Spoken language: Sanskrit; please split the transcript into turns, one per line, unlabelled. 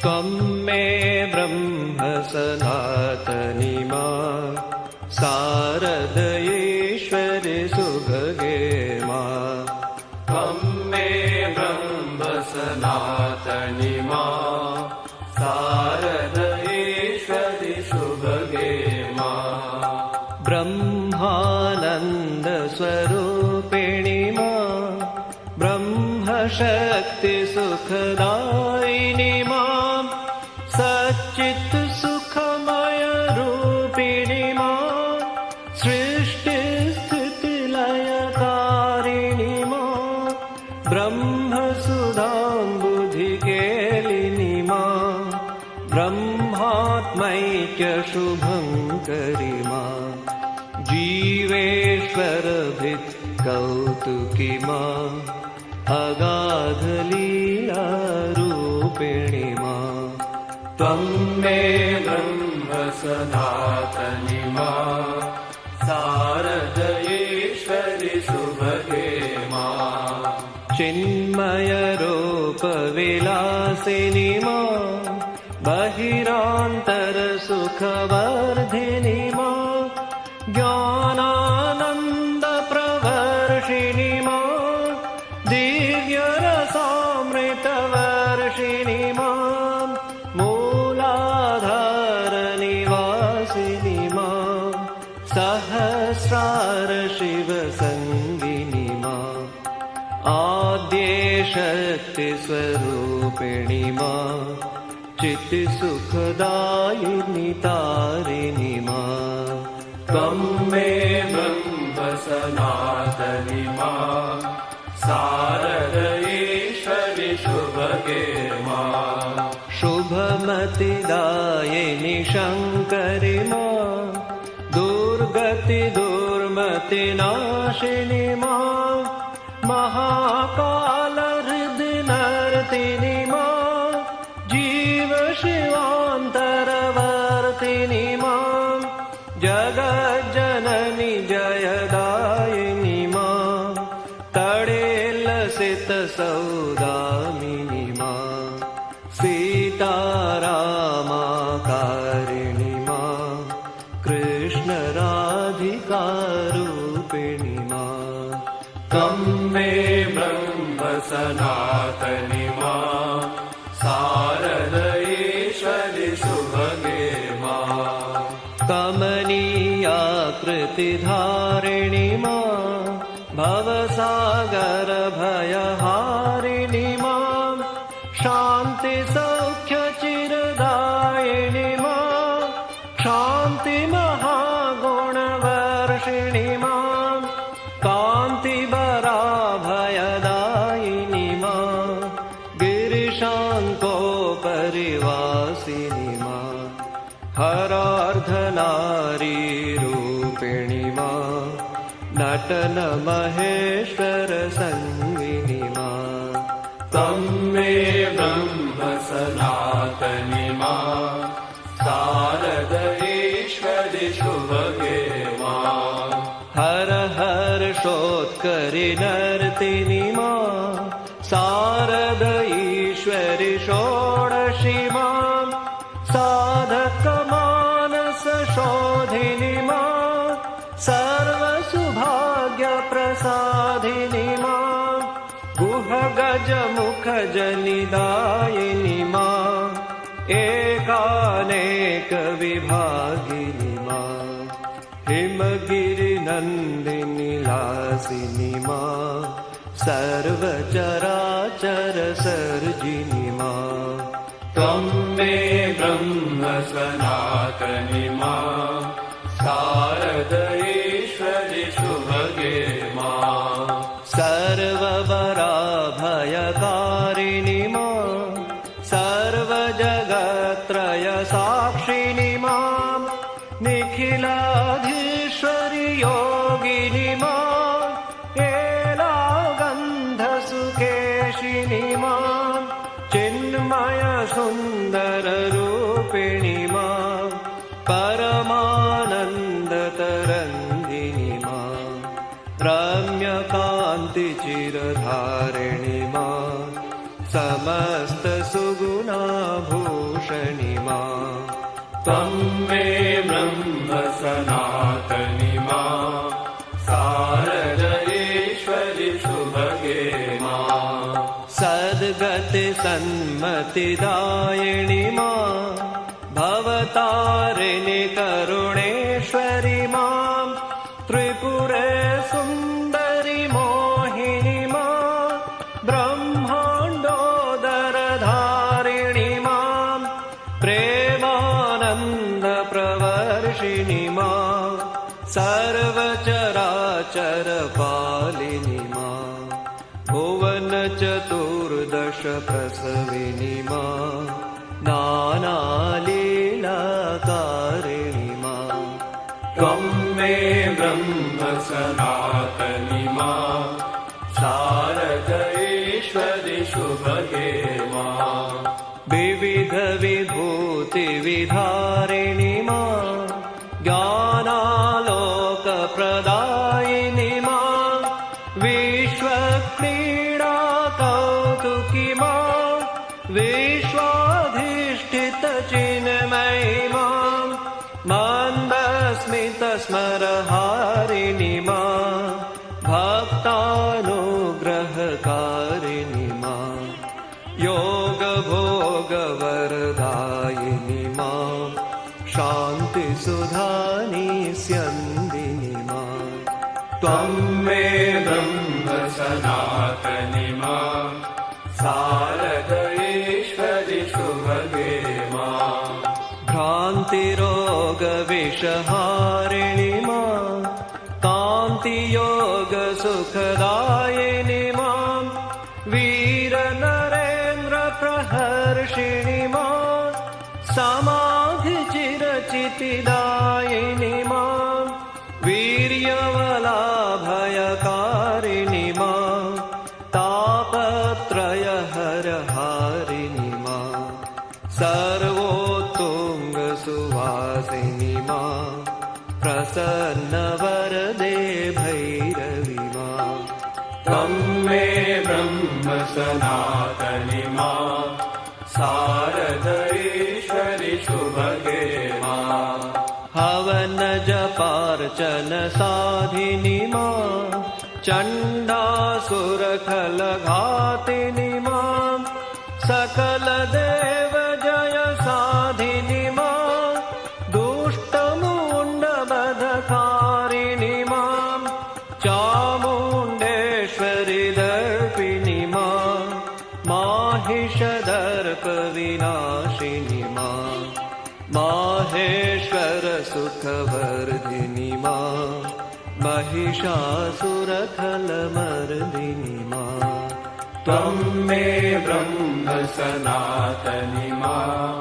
त्वं मे ब्रह्म सनातनी मां शारदयेश्वरि सुभगे मां त्वं मे ब्रह्म सनातनी मां शारदयेश्वरि सुभगे मां ब्रह्मानन्द स्वरूपिणी मां ब्रह्मशक्ति सुखदायिनी मां सच्चित् सुखमय रूपिणी मां सृष्टिस्थितिलयकारिणी मां ब्रह्मसुधाम्बुधिकेलिनी मां ब्रह्मात्मैक्यशुभङ्करि मां जीवेश्वरभित्कौतुकी मां अगाधलीलारूपिणी मां त्वं मे ब्रह्म सनातनी मां शारदयेश्वरि सुभगे मां चिन्मयरूपविलासिनी मां बहिरान्तरसुखवर्धिनी मां ज्ञानानन्दप्रवर्षिणी मां दिव्यरसामृतवर्षिणी मां मूलाधारनिवासिनी मां सहस्रारशिवसङ्गिनी मां आद्यशक्तिस्वरूपिणी मां चित्सुखदायिनी तारिणी मां त्वं मे ब्रह्म सनातनी मां शारदयेश्वरि शुभगे मां शुभमतिदायिनी शङ्करि मां दुर्गति दुर्मतिनाशिनी मां महाकालहृदिनर्तिनी मां जीवशिवान्तरवर्तिनी मां जगज्जननि जयदायिनी मां तडेलसितसौदामिनी मां सीतारामाकारिणी मां कृष्णराधिकारूपिणी मां त्वं मे ब्रह्म सनातनी मां शारदयेश्वरि सुभगे मां कमनीयाकृतिधारिणी मां भवसागरभयहारिणी मां शान्तिसौख्यचिरदायिनी मां शान्तिमहागुणवर्षिणी मां कान्तिभराभयदायिनी मां गिरिशाङ्कोपरिवासिनी मां हरार्धनारीरूपिणी मां नटनमहेश्वरसङ्गिनी मां त्वं मे ब्रह्म सनातनी मां शारदयेश्वरि शुभगे मां हर हर्षोत्करि नर्तिनी मां शारदयेश्वरि षोडशी मां साधकमानसशोधिनी मां सर्वसुभाग्यप्रसादिनी मां गुहगजमुखजनिदायिनी मां एकानेकविभागिनी मां हिमगिरिनन्दिनी लासिनी मां सर्वचराचरसर्जिनी मां त्वं मे ब्रह्म सनातनी मां शारदयेश्वरि शुभगे मां सर्ववराभयकारिणी मां सर्वजगत्त्रयसाक्षिणी मां निखिलाधीश्वरि योगिनी मां एलागन्धसुकेशिनी मां चिन्मयसुन्दररूपिणी मां परमानन्दतरङ्गिनी मां रम्यकान्तिचिरधारिणी मां समस्त सुगुणाभूषणि मां
त्वं मे ब्रह्म सनातनि मां शारदेश्वरि शुभगे मां
सद्गति सन्मतिदायिनि मां भवतारिणि करुणेश्वरि मां त्रिपुरे सुन्दरि मोहिनि मां ब्रह्माण्डोदरधारिणि मां प्रेमानन्दप्रवर्षिणि मां सर्वचराचरपालिनि मां भुवनचतुर्दश प्रसविनि मां नानालीलाकारिणि मां
त्वं मे ब्रह्म सनातनि मां शारदेश्वरि शुभगे मां
विविध विभूतिविधारिणि मां ज्ञानालोकप्रदायिनि मां विश्वक्रीडा कौतुकी मां विश्वाधिष्ठितचिन्मयि मां मन्दस्मितस्मरहारिणि मां भक्तानुग्रहकारिणि मां योगभोगवरदायिनि मां शान्तिसुधानिस्यन्दिनि मां
त्वं मे ब्रह्म सनातनि मां शारदेश्वरि शुभगे मां
भ्रान्तिरोगविषहारिणि मां कान्तियोगसुखदायिनि मां वीरनरेन्द्रप्रहर्षिणि मां समाधिचिरचितिदायिनि मां वीर्यवलाभयकारिणि मां तापत्रयहरहारिणि मां सर्वोत्तुङ्गसुवासिनि मां प्रसन्नवरदे भैरवि मां
त्वं मे ब्रह्म सनातनि मां शारदेश्वरि शुभगे मां
हवन जपार्चन साधिनि मां चण्डासुरखलघातिनि मां सकलदेव जय साधिनि मां दुष्टमुण्डबधकारिणि मां चामुण्डेश्वरि दर्पिणि मां माहिषदर्पविनाशिनि मां माहेश्वरसुखवर्धिनि मां महिषासुरखलमर्दिनि मां
त्वं मे ब्रह्म सनातनि मां